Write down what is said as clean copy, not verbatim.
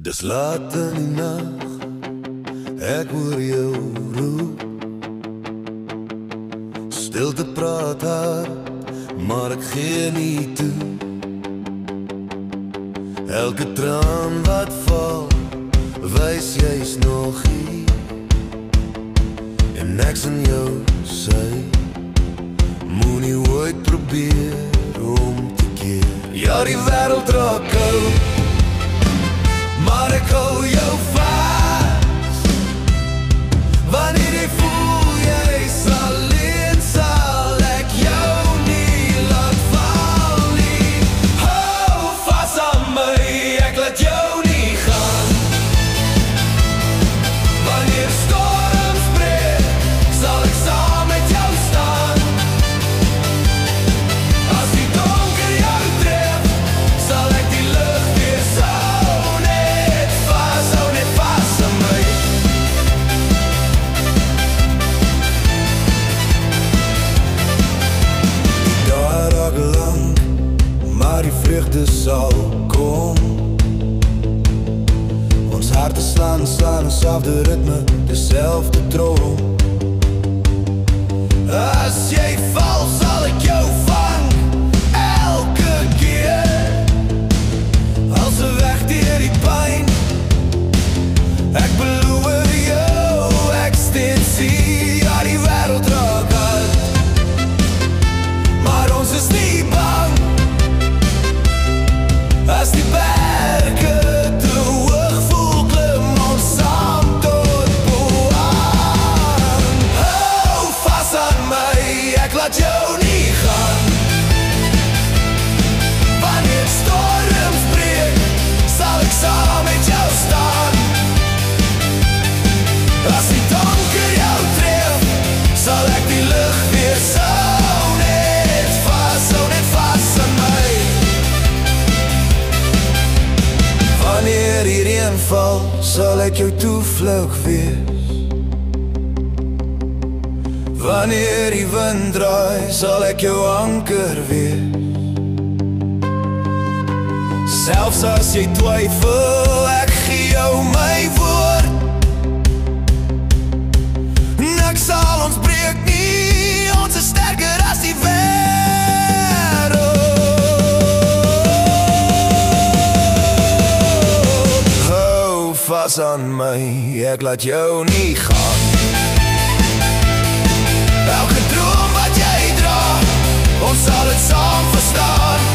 Dis laat in die nag, ek hoor jou roep. Stilte praat hard, maar ek gee nie toe. Elke traan wat val, wys jy's nog hier. En ek sien jou sy, moenie ooit probeer om te keer. Ja, die wêreld raak koud, maar ek hou jou vas. Wanneer jy voel jy's alleen, sal ek jou nie laat val nie. Hou vas aan my, ek laat jou nie gaan. Wanneer storms breek, sal ek saam met jou staan. As die donker jou tref, sal ek die lig weer hou net vas aan my. Die dae raak lang, maar die vreugde sal kom. Ons harte slaan eenzelfde ritme, dezelfde trom. As jy val, sal ek jou vang, elke keer. Als we weg deur die pyn, ek beloof jou ekstasie. Ja, die wêreld raak hard, maar ons is nie bang. As die berge te hoog voel, klim ons saam tot bo aan. Hou vas aan my, ek laat jou nie gaan. Wanneer storms breek, sal ek saam met jou staan. As die donker jou tref, sal ek die lig weer hou net vas aan my. Wanneer die reën val, sal ek jou toevlug wees. Wanneer die wind draai, sal ek jou anker wees. Selfs as jy twyfel, ek gee jou my woord. Niks sal ons breek nie, ons is sterker as die wêreld. Hou vas aan my, ek laat jou nie gaan. Elke droom wat jy dra, ons sal het saam verstaan.